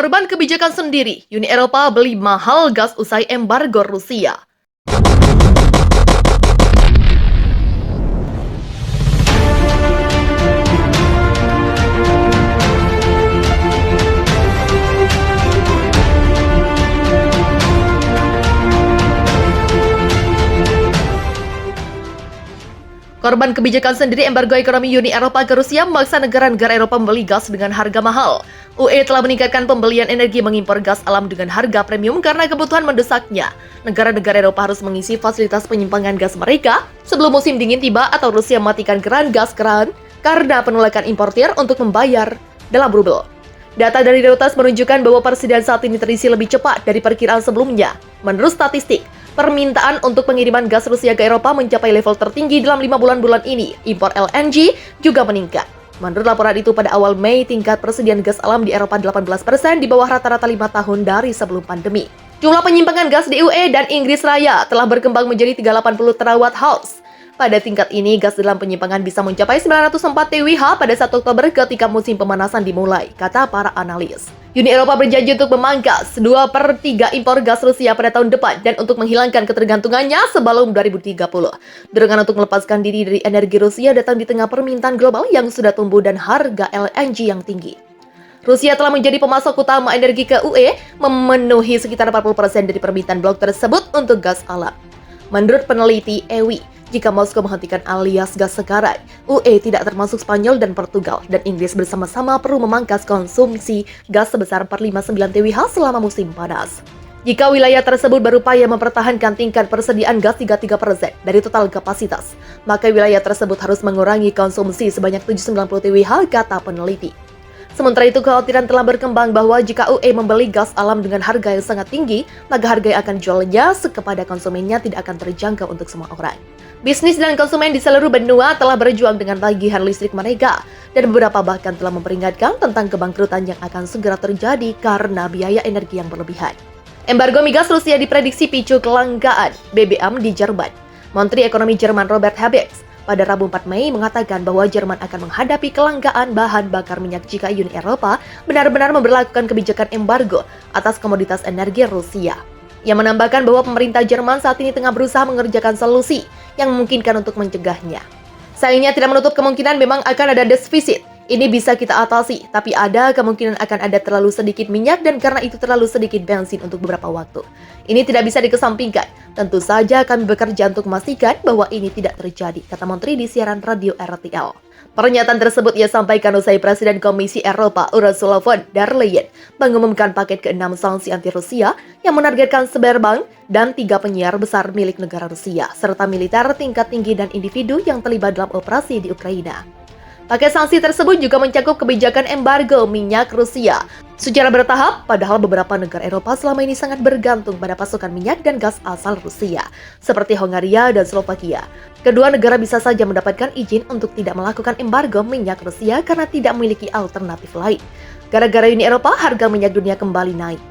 Korban kebijakan sendiri, Uni Eropa beli mahal gas usai embargo Rusia. Korban kebijakan sendiri embargo ekonomi Uni Eropa ke Rusia memaksa negara-negara Eropa membeli gas dengan harga mahal. UE telah meningkatkan pembelian energi mengimpor gas alam dengan harga premium karena kebutuhan mendesaknya. Negara-negara Eropa harus mengisi fasilitas penyimpangan gas mereka sebelum musim dingin tiba atau Rusia mematikan keran karena penolakan importir untuk membayar dalam rubel. Data dari Reuters menunjukkan bahwa persediaan saat ini terisi lebih cepat dari perkiraan sebelumnya. Menurut statistik, permintaan untuk pengiriman gas Rusia ke Eropa mencapai level tertinggi dalam 5 bulan ini. Impor LNG juga meningkat. Menurut laporan itu, pada awal Mei, tingkat persediaan gas alam di Eropa 18% di bawah rata-rata 5 tahun dari sebelum pandemi. Jumlah penyimpangan gas di UE dan Inggris Raya telah berkembang menjadi 380 terawatt-hours. Pada tingkat ini, gas dalam penyimpangan bisa mencapai 904 TWh pada 1 Oktober ketika musim pemanasan dimulai, kata para analis. Uni Eropa berjanji untuk memangkas 2/3 impor gas Rusia pada tahun depan dan untuk menghilangkan ketergantungannya sebelum 2030. Dorongan untuk melepaskan diri dari energi Rusia datang di tengah permintaan global yang sudah tumbuh dan harga LNG yang tinggi. Rusia telah menjadi pemasok utama energi ke UE, memenuhi sekitar 40% dari permintaan blok tersebut untuk gas alam. Menurut peneliti EWI, jika Moskow menghentikan alias gas sekarang, UE tidak termasuk Spanyol dan Portugal, dan Inggris bersama-sama perlu memangkas konsumsi gas sebesar 459 TWh selama musim panas. Jika wilayah tersebut berupaya mempertahankan tingkat persediaan gas 33% dari total kapasitas, maka wilayah tersebut harus mengurangi konsumsi sebanyak 790 TWh, kata peneliti. Sementara itu, kekhawatiran telah berkembang bahwa jika UE membeli gas alam dengan harga yang sangat tinggi, maka harga yang akan jualnya kepada konsumennya tidak akan terjangkau untuk semua orang. Bisnis dan konsumen di seluruh benua telah berjuang dengan tagihan listrik mereka, dan beberapa bahkan telah memperingatkan tentang kebangkrutan yang akan segera terjadi karena biaya energi yang berlebihan. Embargo migas Rusia diprediksi picu kelangkaan BBM di Jerman. Menteri Ekonomi Jerman Robert Habeck pada Rabu 4 Mei mengatakan bahwa Jerman akan menghadapi kelangkaan bahan bakar minyak jika Uni Eropa benar-benar memberlakukan kebijakan embargo atas komoditas energi Rusia. Ia menambahkan bahwa pemerintah Jerman saat ini tengah berusaha mengerjakan solusi yang memungkinkan untuk mencegahnya. Sayangnya tidak menutup kemungkinan memang akan ada defisit. Ini bisa kita atasi, tapi ada kemungkinan akan ada terlalu sedikit minyak dan karena itu terlalu sedikit bensin untuk beberapa waktu. Ini tidak bisa dikesampingkan. Tentu saja kami bekerja untuk memastikan bahwa ini tidak terjadi, kata Menteri di siaran radio RTL. Pernyataan tersebut ia sampaikan usai Presiden Komisi Eropa Ursula von der Leyen mengumumkan paket ke-6 sanksi anti-Rusia yang menargetkan Sberbank dan 3 penyiar besar milik negara Rusia, serta militer tingkat tinggi dan individu yang terlibat dalam operasi di Ukraina. Paket sanksi tersebut juga mencakup kebijakan embargo minyak Rusia secara bertahap, padahal beberapa negara Eropa selama ini sangat bergantung pada pasokan minyak dan gas asal Rusia, seperti Hongaria dan Slovakia. Kedua negara bisa saja mendapatkan izin untuk tidak melakukan embargo minyak Rusia karena tidak memiliki alternatif lain. Gara-gara Uni Eropa, harga minyak dunia kembali naik.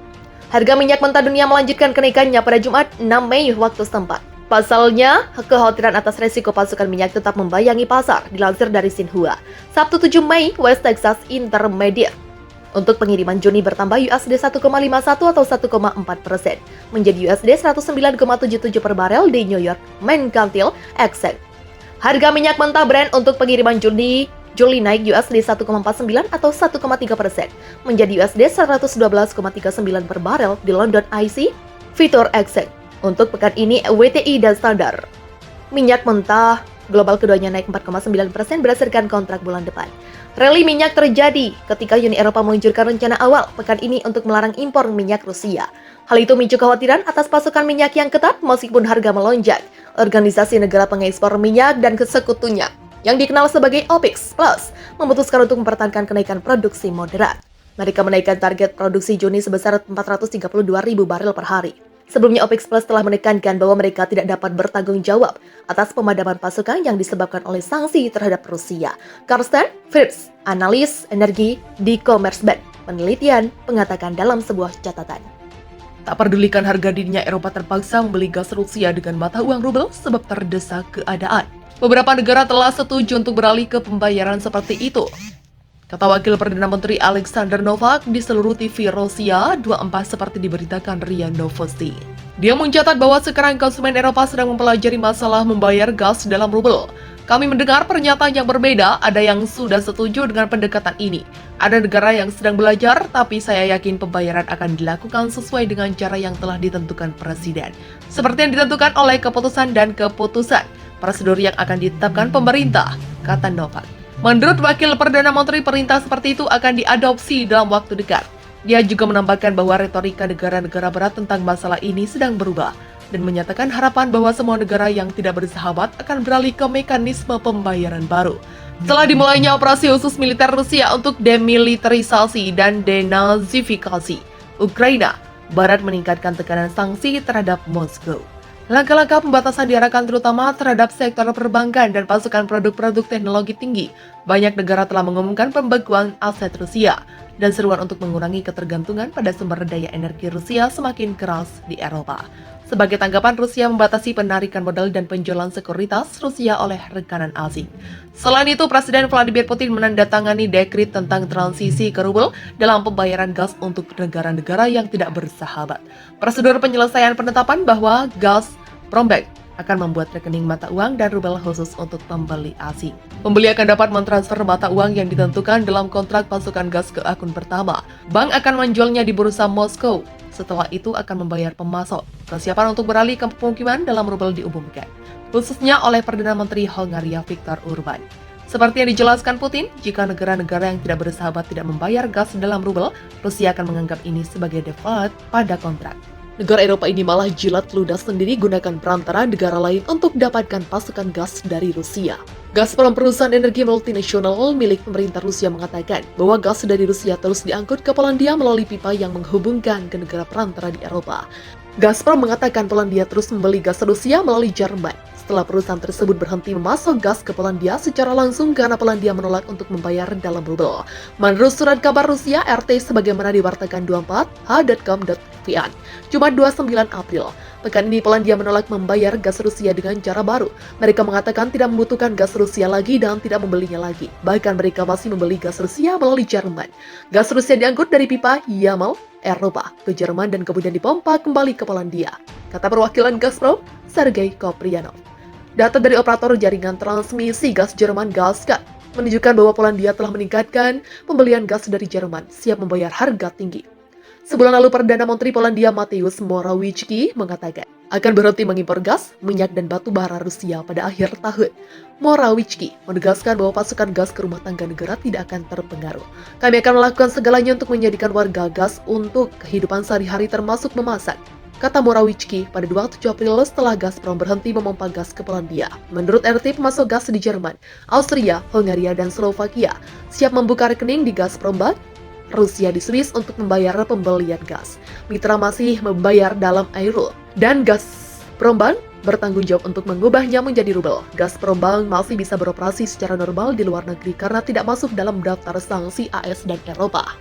Harga minyak mentah dunia melanjutkan kenaikannya pada Jumat 6 Mei waktu setempat. Pasalnya, kekhawatiran atas resiko pasokan minyak tetap membayangi pasar, dilansir dari Xinhua. Sabtu 7 Mei, West Texas Intermediate untuk pengiriman Juni bertambah USD 1,51 atau 1,4% menjadi USD 109,77 per barel di New York Mercantile Exchange. Harga minyak mentah Brent untuk pengiriman Juli naik USD 1,49 atau 1,3% menjadi USD 112,39 per barel di London IC Future Exchange. Untuk pekan ini, WTI dan standar minyak mentah global keduanya naik 4,9% berdasarkan kontrak bulan depan. Rally minyak terjadi ketika Uni Eropa meluncurkan rencana awal pekan ini untuk melarang impor minyak Rusia. Hal itu memicu kekhawatiran atas pasokan minyak yang ketat meskipun harga melonjak. Organisasi negara pengekspor minyak dan sekutunya yang dikenal sebagai OPEC Plus memutuskan untuk mempertahankan kenaikan produksi moderat. Mereka menaikkan target produksi Juni sebesar 432.000 barel per hari. Sebelumnya OPEC Plus telah menekankan bahwa mereka tidak dapat bertanggung jawab atas pemadaman pasokan yang disebabkan oleh sanksi terhadap Rusia. Karsten Fritz, analis energi di Commerzbank Penelitian, mengatakan dalam sebuah catatan. Tak pedulikan harga dirinya, Eropa terpaksa membeli gas Rusia dengan mata uang rubel sebab terdesak keadaan. Beberapa negara telah setuju untuk beralih ke pembayaran seperti itu. Kata Wakil Perdana Menteri Alexander Novak di seluruh TV Rusia 24 seperti diberitakan RIA Novosti. Dia mencatat bahwa sekarang konsumen Eropa sedang mempelajari masalah membayar gas dalam rubel. Kami mendengar pernyataan yang berbeda, ada yang sudah setuju dengan pendekatan ini. Ada negara yang sedang belajar, tapi saya yakin pembayaran akan dilakukan sesuai dengan cara yang telah ditentukan Presiden. Seperti yang ditentukan oleh keputusan dan keputusan, prosedur yang akan ditetapkan pemerintah, kata Novak. Menurut Wakil Perdana Menteri, perintah seperti itu akan diadopsi dalam waktu dekat. Dia juga menambahkan bahwa retorika negara-negara berat tentang masalah ini sedang berubah dan menyatakan harapan bahwa semua negara yang tidak bersahabat akan beralih ke mekanisme pembayaran baru. Setelah dimulainya operasi khusus militer Rusia untuk demilitarisasi dan denazifikasi Ukraina, Barat meningkatkan tekanan sanksi terhadap Moskow. Langkah-langkah pembatasan diarahkan terutama terhadap sektor perbankan dan pasukan produk-produk teknologi tinggi. Banyak negara telah mengumumkan pembekuan aset Rusia dan seruan untuk mengurangi ketergantungan pada sumber daya energi Rusia semakin keras di Eropa. Sebagai tanggapan, Rusia membatasi penarikan modal dan penjualan sekuritas Rusia oleh rekanan asing. Selain itu, Presiden Vladimir Putin menandatangani dekret tentang transisi ke rubel dalam pembayaran gas untuk negara-negara yang tidak bersahabat. Prosedur penyelesaian penetapan bahwa Gazprombank akan membuat rekening mata uang dan rubel khusus untuk pembeli asing. Pembeli akan dapat mentransfer mata uang yang ditentukan dalam kontrak pasukan gas ke akun pertama. Bank akan menjualnya di bursa Moskow. Setelah itu akan membayar pemasok. Persiapan untuk beralih ke pemukiman dalam rubel diumumkan, khususnya oleh Perdana Menteri Hongaria Viktor Orban. Seperti yang dijelaskan Putin, jika negara-negara yang tidak bersahabat tidak membayar gas dalam rubel, Rusia akan menganggap ini sebagai default pada kontrak. Negara Eropa ini malah jilat ludah sendiri gunakan perantara negara lain untuk dapatkan pasukan gas dari Rusia. Gazprom, perusahaan energi multinasional milik pemerintah Rusia, mengatakan bahwa gas dari Rusia terus diangkut ke Polandia melalui pipa yang menghubungkan ke negara perantara di Eropa. Gazprom mengatakan Polandia terus membeli gas Rusia melalui Jerman. Setelah perusahaan tersebut berhenti memasok gas ke Polandia secara langsung karena Polandia menolak untuk membayar dalam rubel. Menurut surat kabar Rusia RT sebagaimana diwartakan 24h.com.vn, Jumat 29 April, pekan ini Polandia menolak membayar gas Rusia dengan cara baru. Mereka mengatakan tidak membutuhkan gas Rusia lagi dan tidak membelinya lagi. Bahkan mereka masih membeli gas Rusia melalui Jerman. Gas Rusia diangkut dari pipa Yamal, Eropa, ke Jerman dan kemudian dipompa kembali ke Polandia, kata perwakilan Gazprom, Sergei Koprianov. Data dari operator jaringan transmisi gas Jerman Gaskat menunjukkan bahwa Polandia telah meningkatkan pembelian gas dari Jerman, siap membayar harga tinggi. Sebulan lalu, Perdana Menteri Polandia Mateusz Morawiecki mengatakan akan berhenti mengimpor gas, minyak, dan batu bara Rusia pada akhir tahun. Morawiecki menegaskan bahwa pasokan gas ke rumah tangga negara tidak akan terpengaruh. Kami akan melakukan segalanya untuk menjadikan warga gas untuk kehidupan sehari-hari termasuk memasak, kata Morawiecki pada 27 April setelah Gazprom berhenti memompa gas ke Polandia. Menurut RT, pemasok gas di Jerman, Austria, Hongaria, dan Slovakia siap membuka rekening di Gazprombank Rusia di Swiss untuk membayar pembelian gas. Mitra masih membayar dalam euro, dan Gazprombank bertanggung jawab untuk mengubahnya menjadi rubel. Gazprombank masih bisa beroperasi secara normal di luar negeri karena tidak masuk dalam daftar sanksi AS dan Eropa.